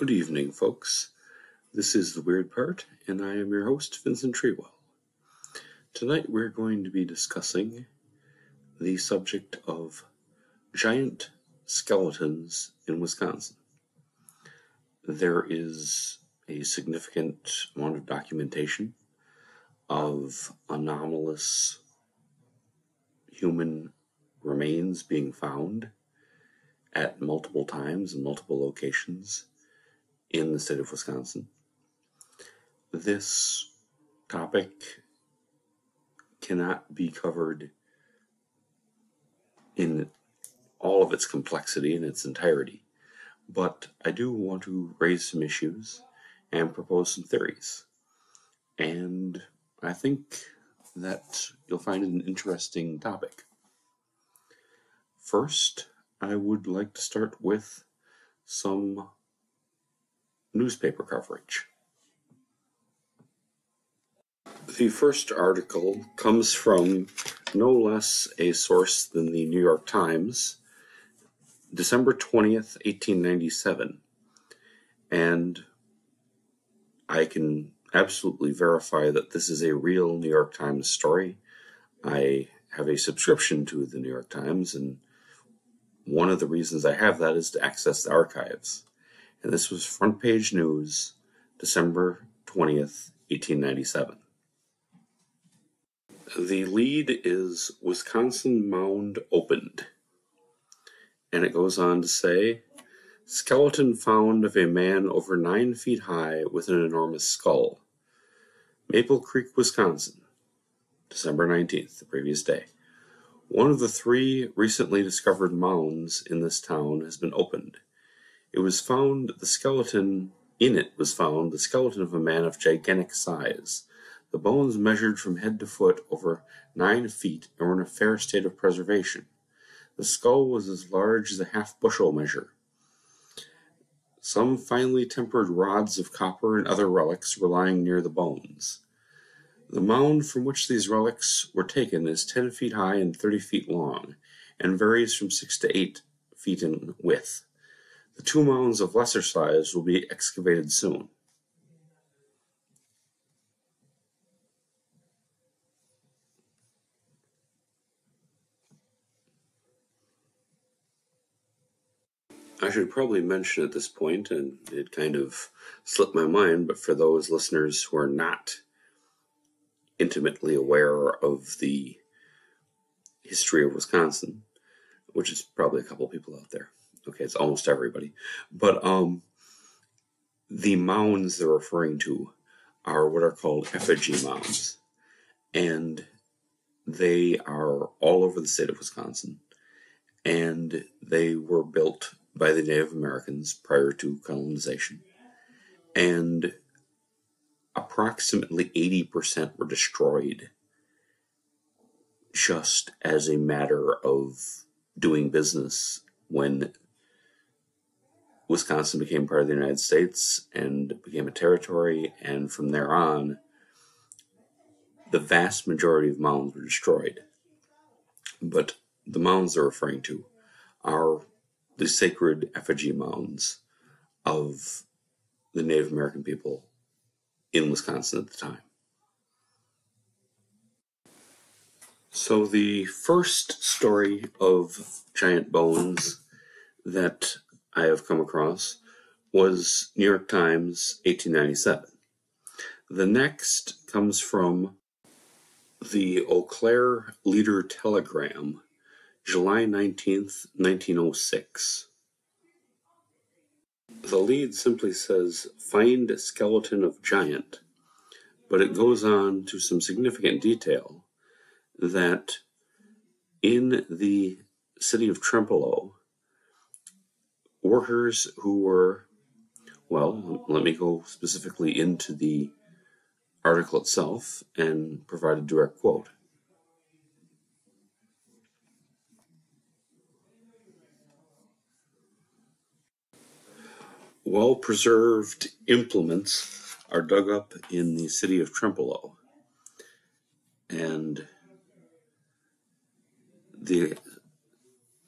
Good evening, folks. This is The Weird Part, and I am your host, Vincent Treewell. Tonight we're going to be discussing the subject of giant skeletons in Wisconsin. There is a significant amount of documentation of anomalous human remains being found at multiple times in multiple locations in the state of Wisconsin. This topic cannot be covered in all of its complexity in its entirety, but I do want to raise some issues and propose some theories. And I think that you'll find it an interesting topic. First, I would like to start with some newspaper coverage. The first article comes from no less a source than the New York Times, December 20th, 1897. And I can absolutely verify that this is a real New York Times story. I have a subscription to the New York Times, and one of the reasons I have that is to access the archives. And this was front page news, December 20th, 1897. The lead is Wisconsin Mound Opened. And it goes on to say, skeleton found of a man over 9 feet high with an enormous skull. Maple Creek, Wisconsin, December 19th, the previous day. One of the 3 recently discovered mounds in this town has been opened. In it was found the skeleton of a man of gigantic size. The bones measured from head to foot over 9 feet and were in a fair state of preservation. The skull was as large as a half-bushel measure. Some finely tempered rods of copper and other relics were lying near the bones. The mound from which these relics were taken is 10 feet high and 30 feet long, and varies from 6 to 8 feet in width. The 2 mounds of lesser size will be excavated soon. I should probably mention at this point, and it kind of slipped my mind, but for those listeners who are not intimately aware of the history of Wisconsin, which is probably a couple people out there. Okay, it's almost everybody. But the mounds they're referring to are what are called Effigy Mobs. And they are all over the state of Wisconsin. And they were built by the Native Americans prior to colonization. And approximately 80% were destroyed just as a matter of doing business when Wisconsin became part of the United States and became a territory, and from there on, the vast majority of mounds were destroyed. But the mounds they're referring to are the sacred effigy mounds of the Native American people in Wisconsin at the time. So the first story of giant bones that I have come across was New York Times, 1897. The next comes from the Eau Claire Leader Telegram, July 19th, 1906. The lead simply says, find skeleton of giant, but it goes on to some significant detail that in the city of Trempealeau, workers who were, well, let me go specifically into the article itself and provide a direct quote. Well-preserved implements are dug up in the city of Trempealeau, and the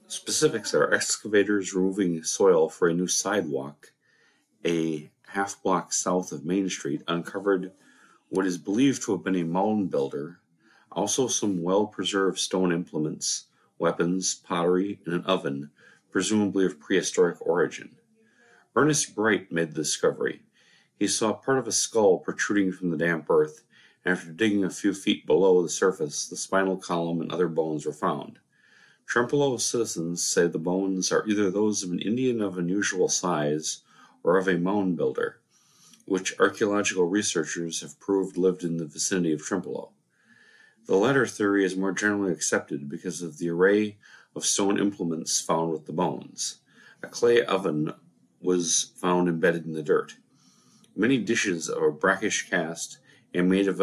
specifics are excavators removing soil for a new sidewalk a half-block south of Main Street, uncovered what is believed to have been a mound builder, also some well-preserved stone implements, weapons, pottery, and an oven, presumably of prehistoric origin. Ernest Bright made the discovery. He saw part of a skull protruding from the damp earth, and after digging a few feet below the surface, the spinal column and other bones were found. Trempealeau citizens say the bones are either those of an Indian of unusual size or of a mound builder, which archaeological researchers have proved lived in the vicinity of Trempealeau. The latter theory is more generally accepted because of the array of stone implements found with the bones. A clay oven was found embedded in the dirt. Many dishes of a brackish cast and made of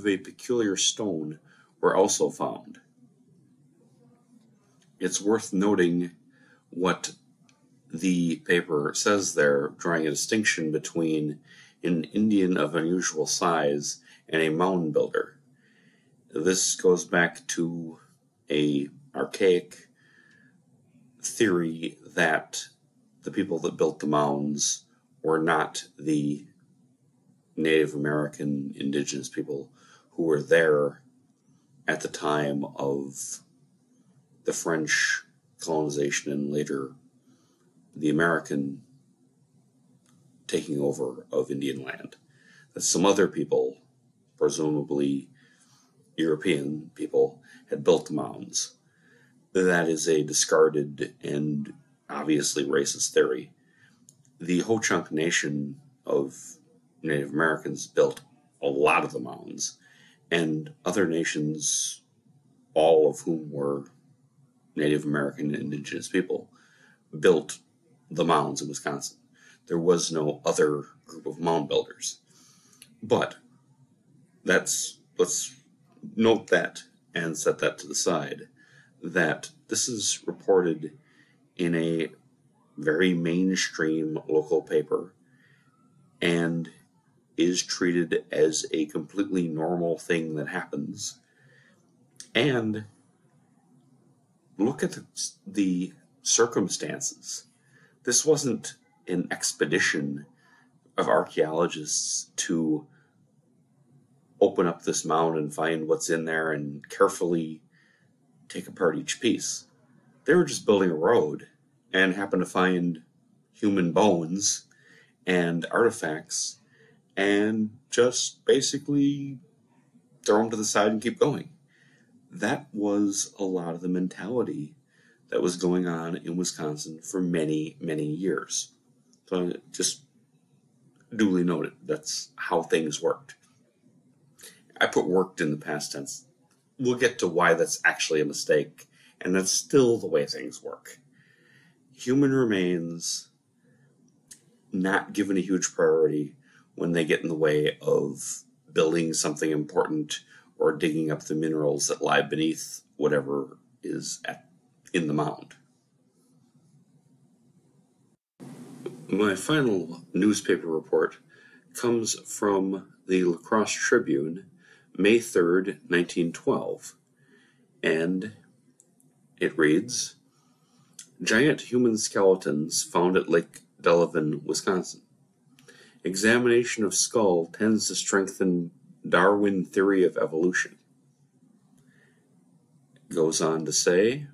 a peculiar stone were also found. It's worth noting what the paper says there, drawing a distinction between an Indian of unusual size and a mound builder. This goes back to an archaic theory that the people that built the mounds were not the Native American indigenous people who were there at the time of the French colonization and later the American taking over of Indian land. That some other people, presumably European people, had built the mounds. That is a discarded and obviously racist theory. The Ho-Chunk Nation of Native Americans built a lot of the mounds, and other nations, all of whom were Native American indigenous people, built the mounds in Wisconsin. There was no other group of mound builders. But let's note that and set that to the side, that this is reported in a very mainstream local paper and is treated as a completely normal thing that happens. And look at the circumstances. This wasn't an expedition of archaeologists to open up this mound and find what's in there and carefully take apart each piece. They were just building a road and happened to find human bones and artifacts and just basically throw them to the side and keep going. That was a lot of the mentality that was going on in Wisconsin for many, many years. So just duly noted, that's how things worked. I put worked in the past tense. We'll get to why that's actually a mistake, and that's still the way things work. Human remains not given a huge priority when they get in the way of building something important or digging up the minerals that lie beneath whatever is in the mound. My final newspaper report comes from the La Crosse Tribune, May 3rd, 1912, and it reads, "Giant human skeletons found at Lake Delavan, Wisconsin. Examination of skull tends to strengthen Darwin theory of evolution." It goes on to say,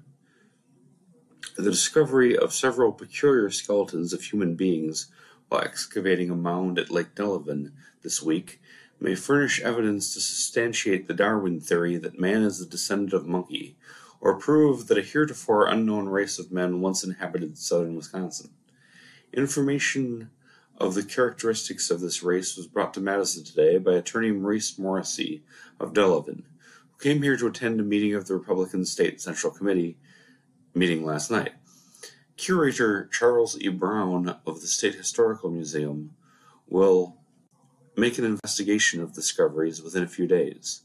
"The discovery of several peculiar skeletons of human beings while excavating a mound at Lake Delavan this week may furnish evidence to substantiate the Darwin theory that man is the descendant of monkey, or prove that a heretofore unknown race of men once inhabited southern Wisconsin. Information of the characteristics of this race was brought to Madison today by Attorney Maurice Morrissey of Delavan, who came here to attend a meeting of the Republican State Central Committee meeting last night. Curator Charles E. Brown of the State Historical Museum will make an investigation of discoveries within a few days.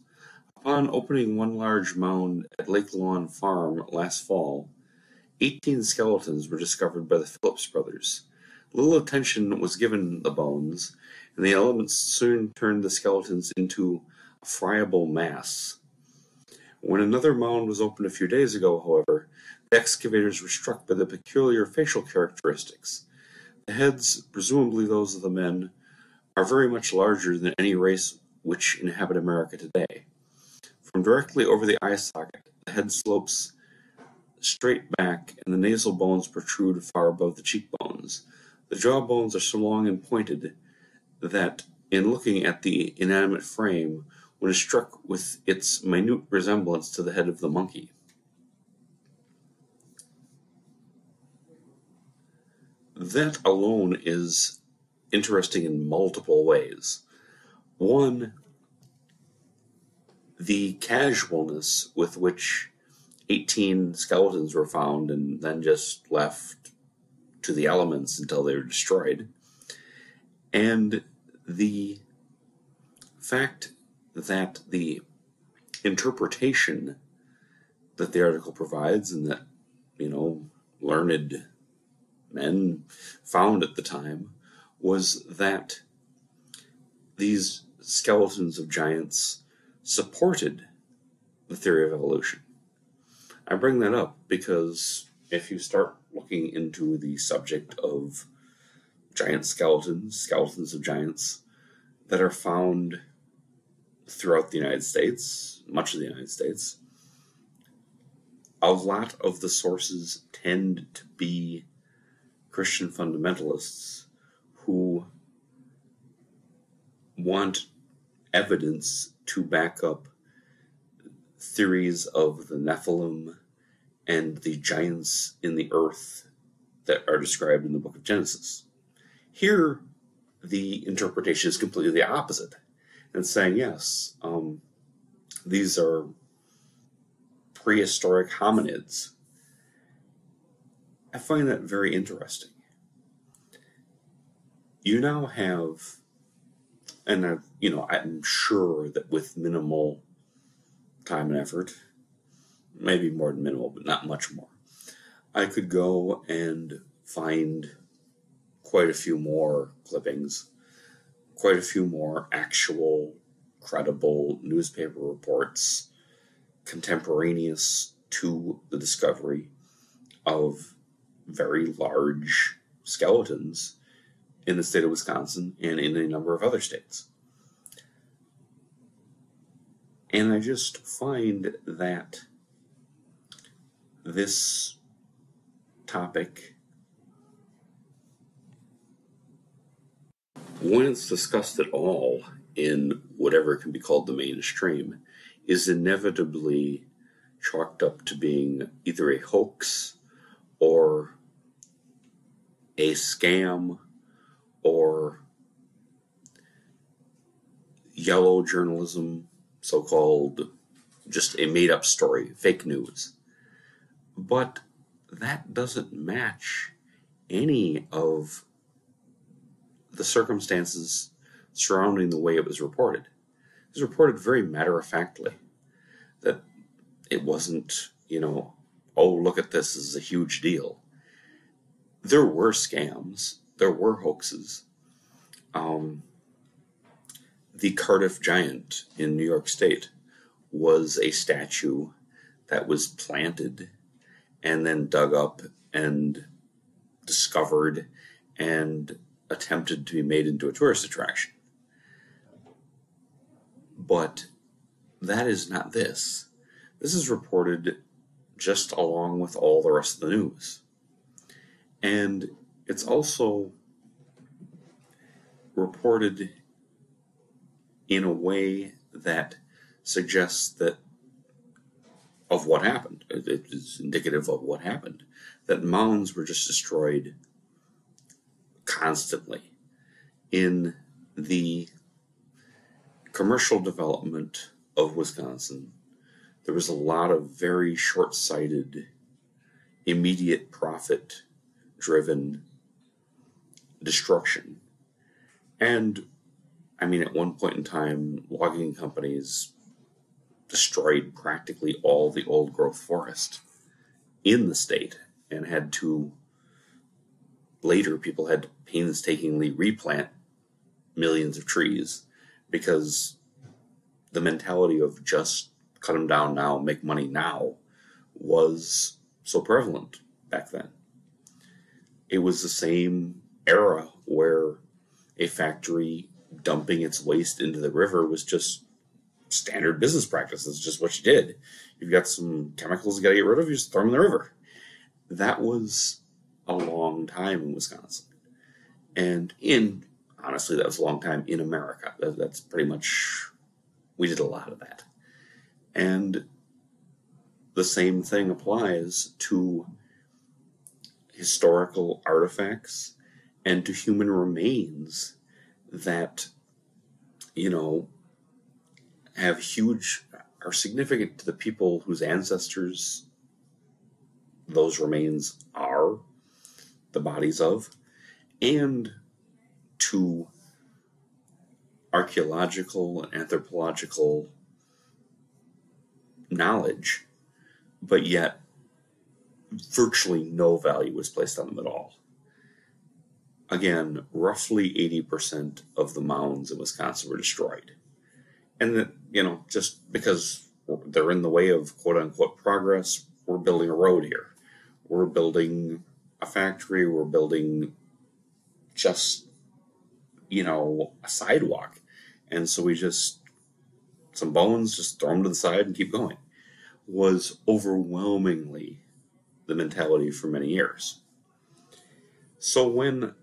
Upon opening one large mound at Lake Lawn Farm last fall, 18 skeletons were discovered by the Phillips brothers. Little attention was given the bones, and the elements soon turned the skeletons into a friable mass. When another mound was opened a few days ago, however, the excavators were struck by the peculiar facial characteristics. The heads, presumably those of the men, are very much larger than any race which inhabit America today. From directly over the eye socket, the head slopes straight back, and the nasal bones protrude far above the cheekbones. The jawbones are so long and pointed that, in looking at the inanimate frame, one is struck with its minute resemblance to the head of the monkey. That alone is interesting in multiple ways. One, the casualness with which 18 skeletons were found and then just left to the elements until they were destroyed. And the fact that the interpretation that the article provides and that, learned men found at the time was that these skeletons of giants supported the theory of evolution. I bring that up because if you start looking into the subject of giant skeletons of giants that are found throughout the United States, much of the United States, a lot of the sources tend to be Christian fundamentalists who want evidence to back up theories of the Nephilim and the giants in the earth that are described in the book of Genesis. Here, the interpretation is completely the opposite. And saying, yes, these are prehistoric hominids. I find that very interesting. You now have, and I'm sure that with minimal time and effort, maybe more than minimal, but not much more, I could go and find quite a few more clippings, quite a few more actual, credible newspaper reports contemporaneous to the discovery of very large skeletons in the state of Wisconsin and in a number of other states. And I just find that this topic, when it's discussed at all in whatever can be called the mainstream, is inevitably chalked up to being either a hoax or a scam or yellow journalism, so-called, just a made-up story, fake news. But that doesn't match any of the circumstances surrounding the way it was reported. It was reported very matter-of-factly that it wasn't, oh, look at this is a huge deal. There were scams. There were hoaxes. The Cardiff Giant in New York State was a statue that was planted and then dug up and discovered and attempted to be made into a tourist attraction. But that is not this. This is reported just along with all the rest of the news. And it's also reported in a way that suggests that of what happened. It is indicative of what happened. That mounds were just destroyed constantly. In the commercial development of Wisconsin, there was a lot of very short-sighted, immediate profit-driven destruction. And, at one point in time, logging companies destroyed practically all the old-growth forest in the state and later people had to painstakingly replant millions of trees because the mentality of just cut them down now, make money now, was so prevalent back then. It was the same era where a factory dumping its waste into the river was just standard business practice. It's just what you did. You've got some chemicals you got to get rid of, you just throw them in the river. That was a long time in Wisconsin. And honestly, that was a long time in America. That's pretty much, we did a lot of that. And the same thing applies to historical artifacts and to human remains that, are significant to the people whose ancestors those remains are the bodies of, and to archaeological and anthropological knowledge, but yet virtually no value was placed on them at all. Again, roughly 80% of the mounds in Wisconsin were destroyed. And that, just because they're in the way of quote-unquote progress, we're building a road here. We're building a factory, we're building just, a sidewalk. And so we some bones, just throw them to the side and keep going, was overwhelmingly the mentality for many years. So when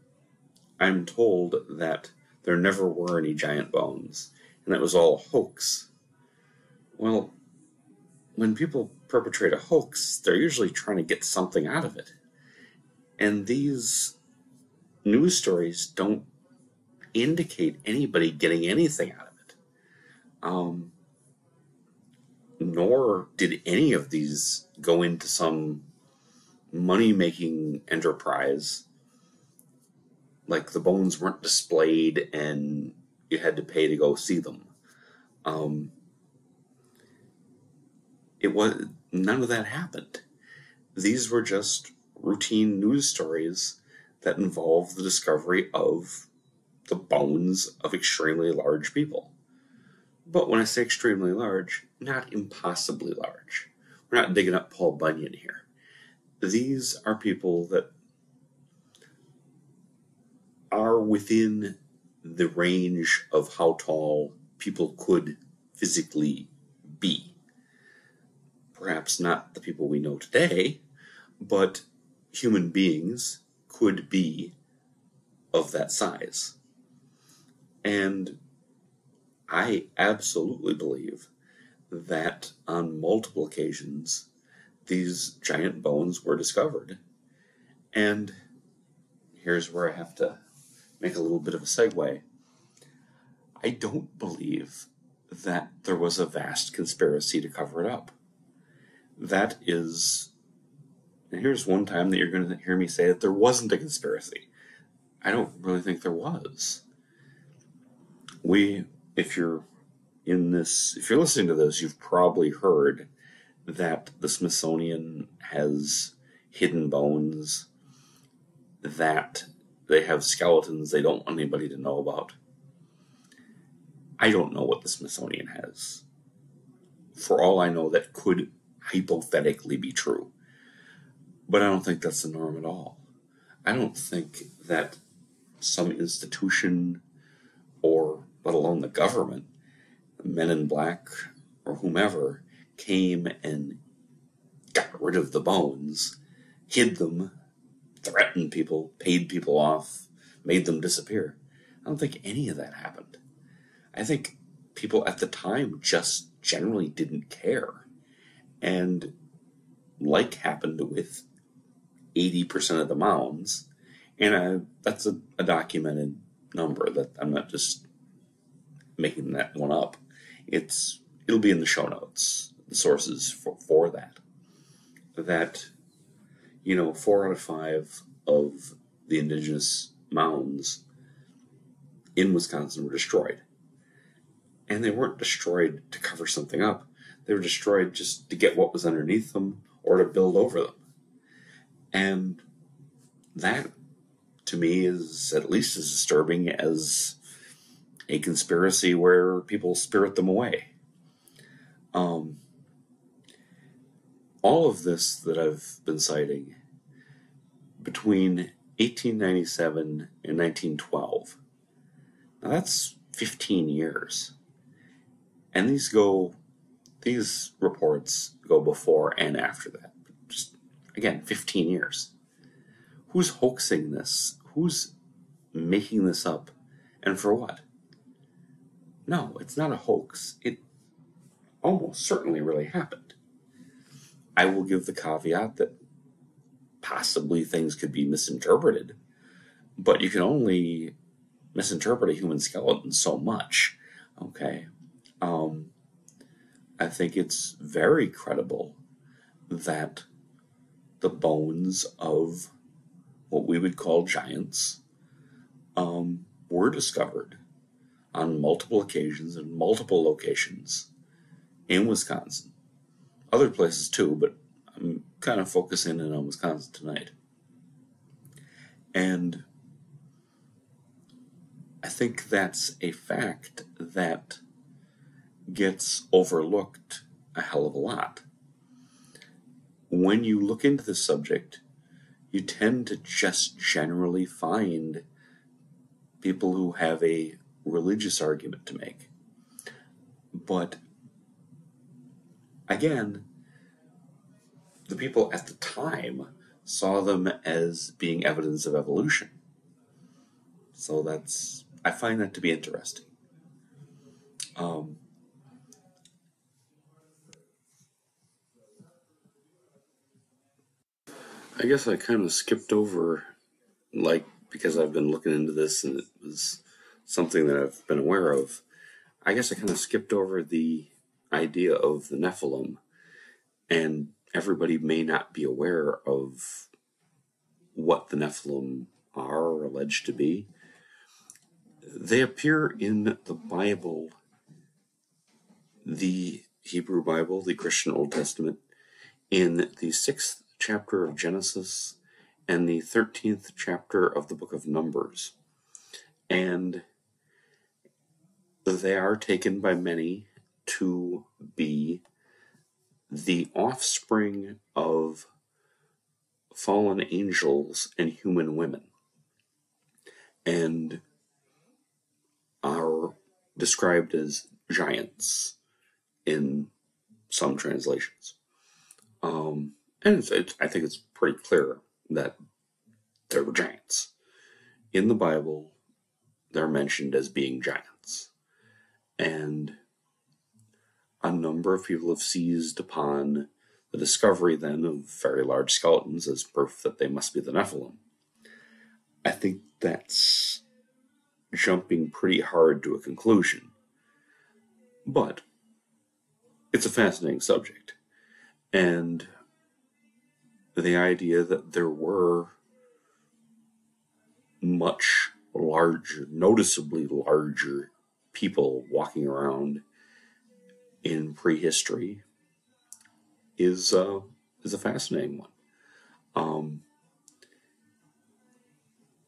I'm told that there never were any giant bones, and that was all a hoax, well, when people perpetrate a hoax, they're usually trying to get something out of it. And these news stories don't indicate anybody getting anything out of it. Nor did any of these go into some money-making enterprise. Like, the bones weren't displayed and you had to pay to go see them. None of that happened. These were just routine news stories that involved the discovery of the bones of extremely large people. But when I say extremely large, not impossibly large. We're not digging up Paul Bunyan here. These are people that are within the range of how tall people could physically be. Perhaps not the people we know today, but human beings could be of that size. And I absolutely believe that on multiple occasions, these giant bones were discovered. And here's where I have to make a little bit of a segue. I don't believe that there was a vast conspiracy to cover it up. And here's one time that you're going to hear me say that there wasn't a conspiracy. I don't really think there was. If you're listening to this, you've probably heard that the Smithsonian has hidden bones, that they have skeletons they don't want anybody to know about. I don't know what the Smithsonian has. For all I know, that could hypothetically be true. But I don't think that's the norm at all. I don't think that some institution, or let alone the government, Men in Black or whomever, came and got rid of the bones, hid them, threatened people, paid people off, made them disappear. I don't think any of that happened. I think people at the time just generally didn't care. And like happened with 80% of the mounds, and that's a documented number, that I'm not just making that one up. It'll be in the show notes, the sources for that. That, 4 out of 5 of the indigenous mounds in Wisconsin were destroyed. And they weren't destroyed to cover something up. They were destroyed just to get what was underneath them or to build over them. And that, to me, is at least as disturbing as a conspiracy where people spirit them away. All of this that I've been citing, between 1897 and 1912. Now that's 15 years. And these reports go before and after that. Just, again, 15 years. Who's hoaxing this? Who's making this up? And for what? No, it's not a hoax. It almost certainly really happened. I will give the caveat that possibly things could be misinterpreted, but you can only misinterpret a human skeleton so much, okay? I think it's very credible that the bones of what we would call giants were discovered on multiple occasions in multiple locations in Wisconsin. Other places too, but I'm kind of focusing in on Wisconsin tonight. And I think that's a fact that gets overlooked a hell of a lot. When you look into this subject, you tend to just generally find people who have a religious argument to make. But again, the people at the time saw them as being evidence of evolution. So I find that to be interesting. I guess I kind of skipped over, because I've been looking into this and it was something that I've been aware of. I guess I kind of skipped over the idea of the Nephilim, and everybody may not be aware of what the Nephilim are alleged to be. They appear in the Bible, the Hebrew Bible, the Christian Old Testament, in the 6th chapter of Genesis and the 13th chapter of the book of Numbers. And they are taken by many to be the offspring of fallen angels and human women, and are described as giants in some translations. And I think it's pretty clear that there were giants. In the Bible, they're mentioned as being giants. And a number of people have seized upon the discovery then of very large skeletons as proof that they must be the Nephilim. I think that's jumping pretty hard to a conclusion. But it's a fascinating subject. And the idea that there were much larger, noticeably larger people walking around in prehistory is a fascinating one.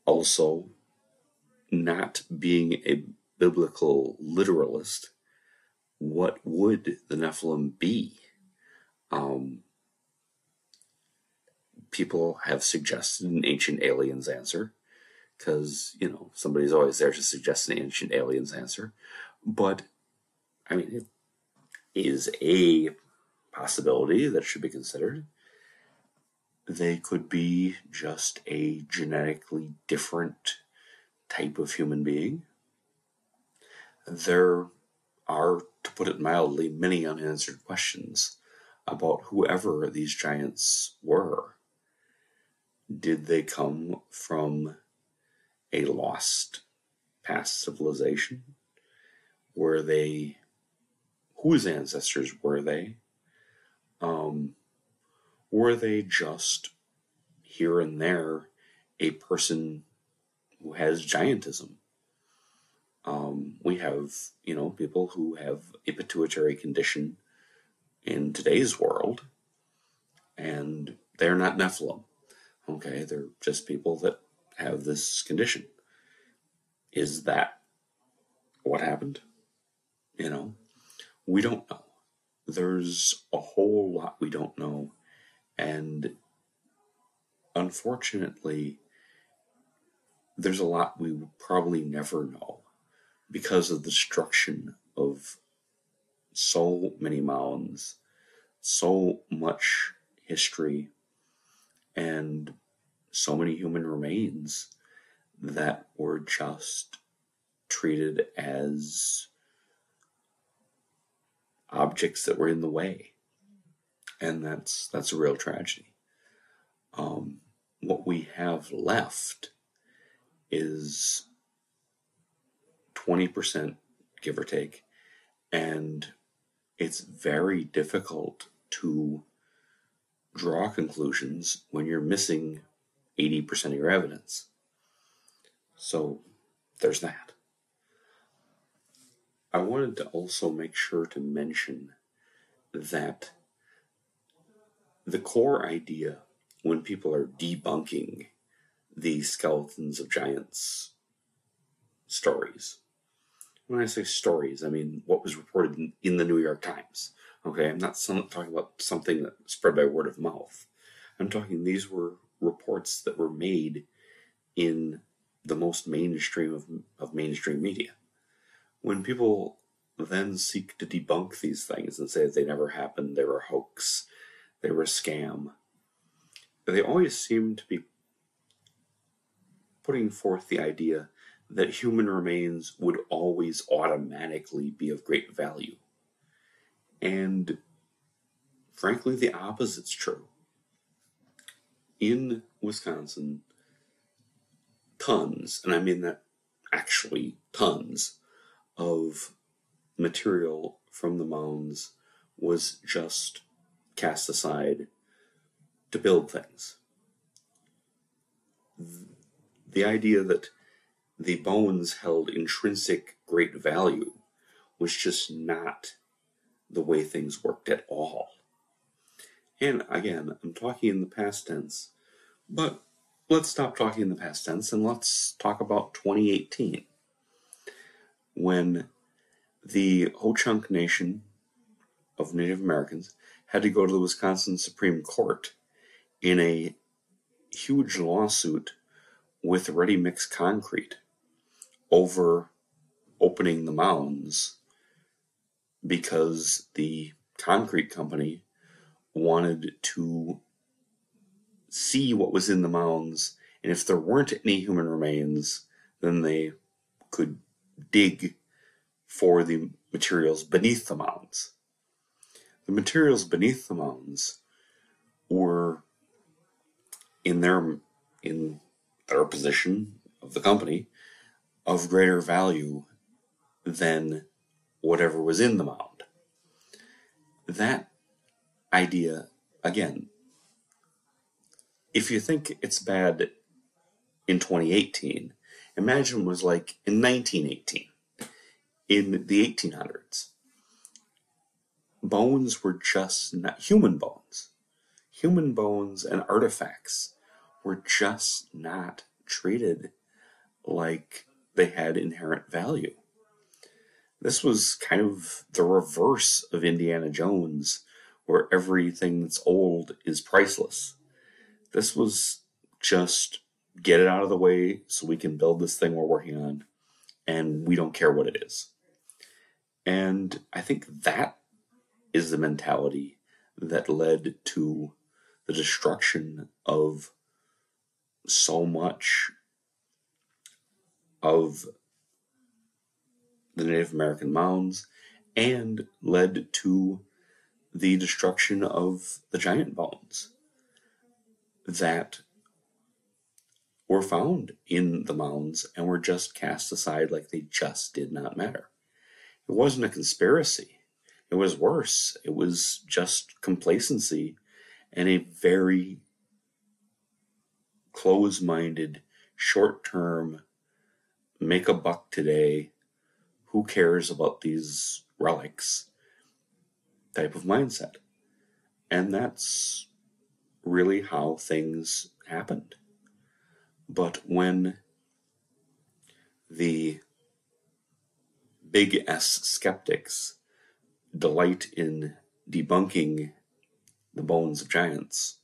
Also, not being a biblical literalist, what would the Nephilim be? People have suggested an ancient aliens answer, because, somebody's always there to suggest an ancient aliens answer. But, it is a possibility that should be considered. They could be just a genetically different type of human being. There are, to put it mildly, many unanswered questions about whoever these giants were. Did they come from a lost past civilization? Whose ancestors were they? Were they just here and there a person who has giantism? We have, people who have a pituitary condition in today's world, and they're not Nephilim. Okay, they're just people that have this condition. Is that what happened? We don't know. There's a whole lot we don't know, and unfortunately, there's a lot we will probably never know because of the destruction of so many mounds, so much history, and so many human remains that were just treated as objects that were in the way. And that's a real tragedy. What we have left is 20%, give or take, and it's very difficult to draw conclusions when you're missing 80% of your evidence. So there's that. I wanted to also make sure to mention that the core idea when people are debunking the Skeletons of Giants stories, when I say stories, I mean what was reported in the New York Times. Okay, I'm not talking about something that spread by word of mouth. I'm talking these were reports that were made in the most mainstream of mainstream media. When people then seek to debunk these things and say that they never happened, they were a hoax, they were a scam, they always seem to be putting forth the idea that human remains would always automatically be of great value. And frankly, the opposite's true. In Wisconsin, tons, and I mean that actually tons, of material from the mounds was just cast aside to build things. The idea that the bones held intrinsic great value was just not the way things worked at all. And again, I'm talking in the past tense, but let's stop talking in the past tense and let's talk about 2018, when the Ho-Chunk Nation of Native Americans had to go to the Wisconsin Supreme Court in a huge lawsuit with Ready Mix Concrete over opening the mounds because the concrete company wanted to see what was in the mounds, and if there weren't any human remains, then they could dig for the materials beneath the mounds. The materials beneath the mounds were, in their position of the company, of greater value than whatever was in the mound. That idea, again, if you think it's bad in 2018, imagine what it was like in 1918, in the 1800s. Bones were just not human bones. Human bones and artifacts were just not treated like they had inherent value. This was kind of the reverse of Indiana Jones, where everything that's old is priceless. This was just get it out of the way so we can build this thing we're working on, and we don't care what it is. And I think that is the mentality that led to the destruction of so much of the Native American mounds and led to the destruction of the giant bones that were found in the mounds and were just cast aside like they just did not matter. It wasn't a conspiracy. It was worse. It was just complacency and a very close-minded, short-term, make a buck today, who cares about these relics type of mindset. And that's really how things happened. But when the big S skeptics delight in debunking the bones of giants,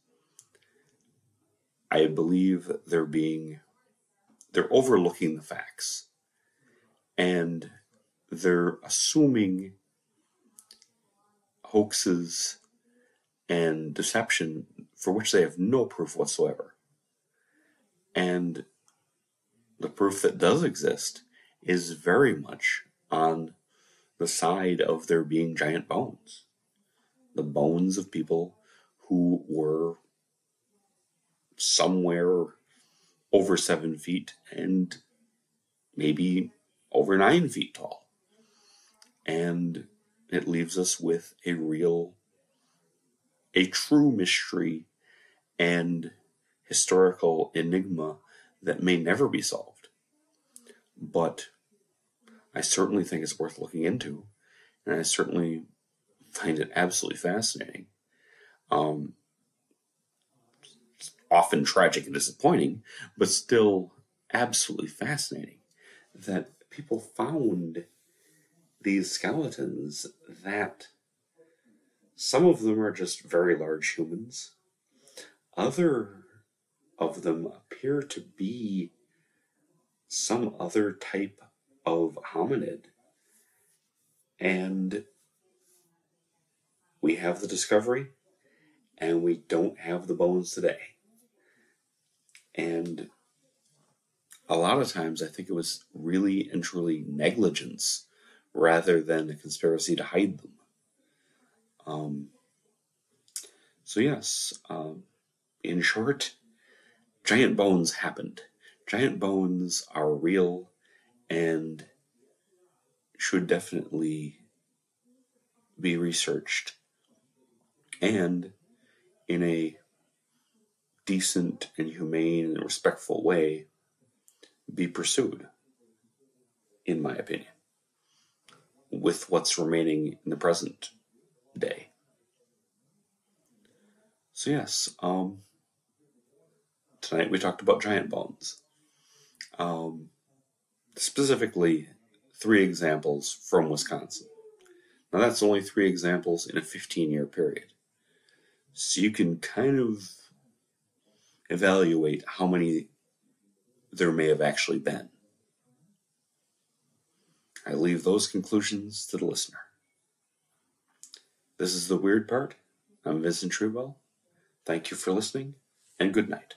I believe they're they're overlooking the facts, and they're assuming hoaxes and deception for which they have no proof whatsoever. And the proof that does exist is very much on the side of there being giant bones. The bones of people who were somewhere over 7 feet and maybe over 9 feet tall. And it leaves us with a true mystery and historical enigma that may never be solved. But I certainly think it's worth looking into, and I certainly find it absolutely fascinating. Often tragic and disappointing, but still absolutely fascinating that people found these skeletons, that some of them are just very large humans. Other of them appear to be some other type of hominid. And we have the discovery, and we don't have the bones today. And a lot of times I think it was really and truly negligence rather than a conspiracy to hide them. So yes, in short, giant bones happened. Giant bones are real and should definitely be researched and in a decent and humane and respectful way be pursued, in my opinion, with what's remaining in the present day. So yes, tonight we talked about giant bones. Specifically, 3 examples from Wisconsin. Now that's only 3 examples in a 15-year period. So you can kind of evaluate how many there may have actually been. I leave those conclusions to the listener. This is The Weird Part. I'm Vincent Truebell. Thank you for listening, and good night.